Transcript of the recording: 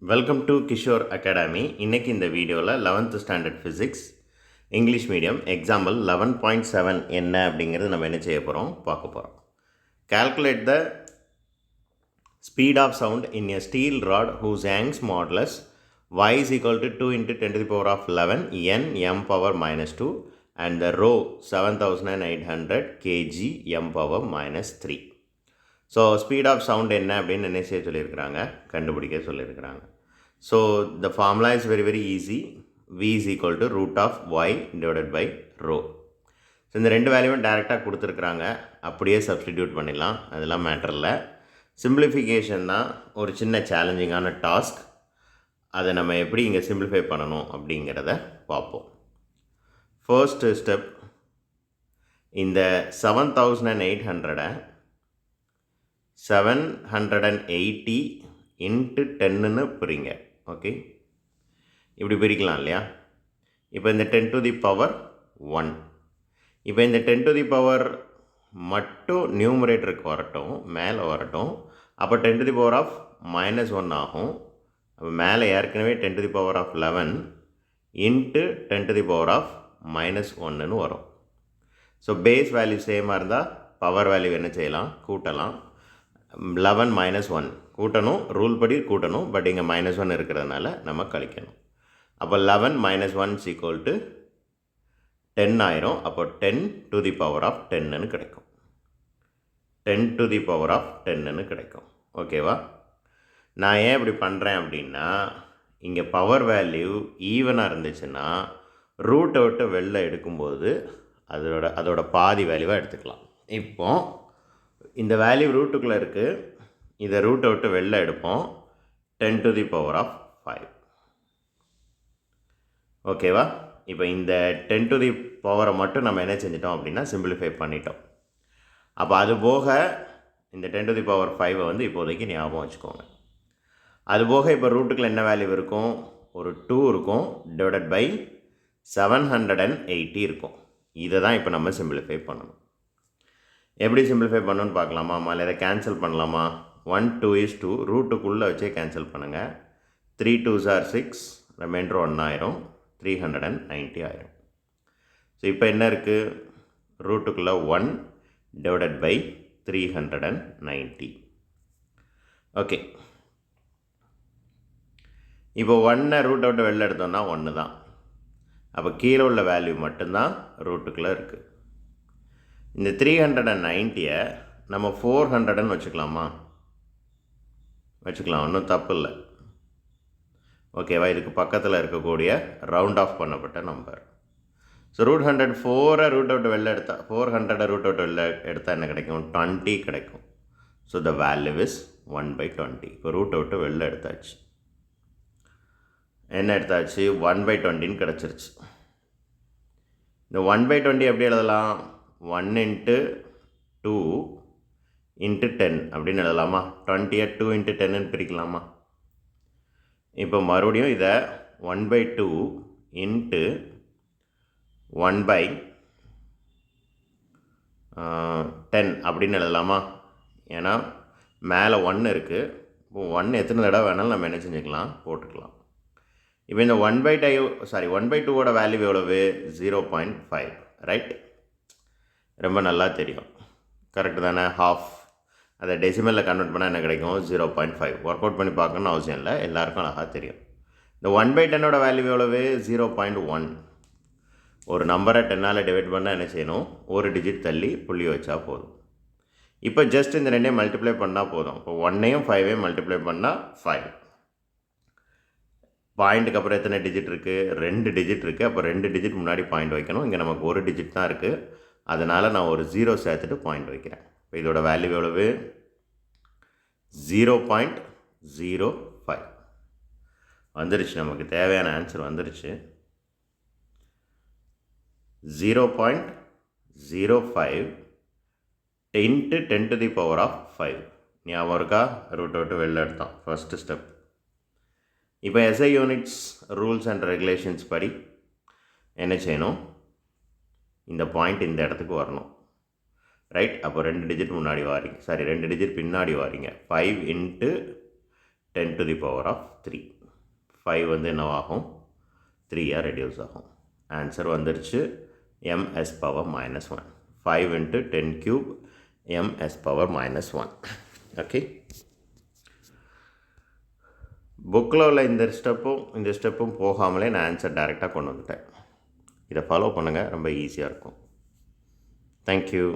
Welcome to Kishore academy. இன்றைக்கி இந்த வீடியோவில் 11th standard physics English medium example 11.7 என்ன அப்படிங்கிறது நம்ம என்ன செய்ய போகிறோம் பார்க்க போகிறோம். Calculate the speed of sound in a steel rod whose Young's modulus y is equal to 2 into 10 to the power of 11 n m power minus 2 and the rho 7800 kg m power minus 3. So speed of sound என்ன அப்படின்னு என்ன செய்ய சொல்லியிருக்கிறாங்க, கண்டுபிடிக்க சொல்லியிருக்கிறாங்க. So the formula is very very easy. v is equal to root of y divided by rho. So இந்த ரெண்டு வேல்யூவும் டேரெக்டாக கொடுத்துருக்குறாங்க, அப்படியே சப்ஸ்டிடியூட் பண்ணிடலாம், அதெல்லாம் மேட்டர் இல்லை. சிம்பிளிஃபிகேஷன் தான் ஒரு சின்ன சேலஞ்சிங்கான டாஸ்க். அதை நம்ம எப்படி இங்கே சிம்பிளிஃபை பண்ணணும் அப்படிங்கிறத பார்ப்போம். ஃபர்ஸ்ட் ஸ்டெப், இந்த 7800 780 இன்ட்டு 10ன்னு பிரிங்க. ஓகே, இப்படி பிரிக்கலாம் இல்லையா? இப்போ இந்த 10 to the power 1, இப்போ இந்த 10 to the power மட்டும் நியூமரேட்டருக்கு வரட்டும், மேலே வரட்டும். அப்போ 10 to the power of -1 ஆகும். அப்போ மேலே ஏற்கனவே 10 to the power of 11 into 10 to the power of -1ன்னு வரும். ஸோ பேஸ் வேல்யூ சேமாக இருந்தால் பவர் வேல்யூ என்ன செய்யலாம், கூட்டலாம். 11 - 1 கூட்டணும், ரூல் படி கூட்டணும், பட் இங்கே -1 இருக்கிறதுனால நம்ம கழிக்கணும். அப்போ 11 - 1 = 10 ஆயிரும். அப்போ 10 to the power of 10ன்னு கிடைக்கும். 10 to the power of 10ன்னு கிடைக்கும். ஓகேவா? நான் ஏன் இப்படி பண்ணுறேன் அப்படின்னா, இங்கே பவர் வேல்யூ ஈவனாக இருந்துச்சுன்னா ரூட்டை விட்டு வெளில எடுக்கும்போது அதோட பாதி வேல்யூவாக எடுத்துக்கலாம். இப்போது இந்த வேல்யூ ரூட்டுக்குள்ளே இருக்குது, இதை ரூட்டை விட்டு வெளில எடுப்போம். 10 to the power of 5. ஓகேவா? இப்போ இந்த 10 to the power மட்டும் நம்ம என்ன செஞ்சிட்டோம் அப்படின்னா சிம்பிளிஃபை பண்ணிட்டோம். அப்போ அது போக இந்த 10 to the power 5 வந்து இப்போதைக்கு ஞாபகம் வச்சுக்கோங்க. அது போக இப்போ ரூட்டுக்குள்ள என்ன வேல்யூ இருக்கும், ஒரு 2 இருக்கும், டிவைடட் பை 780 இருக்கும். இதை தான் இப்போ நம்ம சிம்பிளிஃபை பண்ணணும். எப்படி சிம்பிளிஃபை பண்ணணும்னு பார்க்கலாமா? இல்லை இதை கேன்சல் பண்ணலாமா? 1 2 is 2 ரூட்டுக்குள்ளே வச்சே கேன்சல் பண்ணுங்கள். 3 2s are 6, ரிமைண்டர் 1 ஆயிரும், 390 ஆயிரும். ஸோ இப்போ என்ன இருக்குது, ரூட்டுக்குள்ளே 1 டிவைடட் பை 390. ஓகே, இப்போ 1 ரூட்டை விட்டு வெளில எடுத்தோம்னா 1 தான். அப்போ கீழே உள்ள வேல்யூ மட்டும்தான் ரூட்டுக்குள்ளே இருக்குது. இந்த 390 நம்ம 400ன்னு வச்சுக்கலாமா? வச்சுக்கலாம், ஒன்றும் தப்பு இல்லை. ஓகேவா? இதுக்கு பக்கத்தில் இருக்கக்கூடிய ரவுண்ட் ஆஃப் பண்ணப்பட்ட நம்பர். ஸோ √104 ரூட் அவுட் வெளில எடுத்தால் 400 ரூட் அவுட் வெளில எடுத்தால் என்ன கிடைக்கும், 20 கிடைக்கும். So the value is 1/20. இப்போ ரூட் அவுட்டு வெளில எடுத்தாச்சு. என்ன எடுத்தாச்சு, 1/20ன்னு கிடச்சிருச்சு. இந்த 1/20 எப்படி எழுதலாம், 1 into 2 into 10 அப்படின்னு எழுதலாமா? 20 2 into 10ன்னு பிரிக்கலாமா? இப்போ மறுபடியும் இதை 1/2 into 1/10 அப்படின்னு எழுதலாமா? ஏன்னா மேலே 1 இருக்குது. இப்போ 1 எத்தனை தடவை வேணாலும் நம்ம என்ன செஞ்சுக்கலாம், போட்டுக்கலாம். இப்போ இந்த 1/2ஓட வேல்யூ எவ்வளவு, 0.5. ரைட்? ரொம்ப நல்லா தெரியும், கரெக்டு தானே? ஹாஃப் அதை டெசிமலில் கன்வெர்ட் பண்ணால் என்ன கிடைக்கும், 0.5. ஒர்க் அவுட் பண்ணி பார்க்கணுன்னு அவசியம் இல்லை, எல்லாருக்கும் அழகாக தெரியும். இந்த 1/10ஓட வேல்யூ எவ்வளவு, 0.1. ஒரு நம்பரை 10ஆல் டிவைட் பண்ணால் என்ன செய்யணும், ஒரு டிஜிட் தள்ளி புள்ளி வச்சா போதும். இப்போ ஜஸ்ட் இந்த ரெண்டையும் மல்டிப்ளை பண்ணால் போதும். இப்போ 1ஐயும் 5ஐயும் மல்டிப்ளை பண்ணால் 5. பாயிண்ட்டுக்கு அப்புறம் எத்தனை டிஜிட் இருக்குது, 2 டிஜிட் இருக்குது. அப்போ 2 டிஜிட் முன்னாடி பாயிண்ட் வைக்கணும். இங்கே நமக்கு ஒரு டிஜிட் தான் இருக்குது, அதனால் நான் ஒரு 0 சேர்த்துட்டு பாயிண்ட் வைக்கிறேன். இப்போ இதோட வேல்யூ எவ்வளவு, 0.05 வந்துருச்சு. நமக்கு தேவையான ஆன்சர் வந்துருச்சு. 0.05 into 10 to the power of 5. ஞாபகம் இருக்கா? ரூட் அவுட்டு வெளில எடுத்தோம், ஃபஸ்ட்டு ஸ்டெப். இப்போ SI units rules and regulations படி என்ன செய்யணும், இந்த பாயிண்ட் இந்த இடத்துக்கு வரணும். ரைட்? அப்போ 2 டிஜிட் முன்னாடி வாரீங்க, 2 டிஜிட் பின்னாடி வாரீங்க. 5 into 10 to the power of 3. 5 வந்து என்னவாகும் 3 ரெடியூஸ் ஆகும். ஆன்சர் வந்துருச்சு ms power -1. 5 into 10 cube ms power -1. Okay, புக்கில் உள்ள இந்த ஸ்டெப்பும் போகாமலே நான் ஆன்சர் டைரெக்டாக கொண்டு வந்துட்டேன். இதை ஃபாலோ பண்ணுங்கள், ரொம்ப ஈஸியாக இருக்கும். தேங்க்யூ.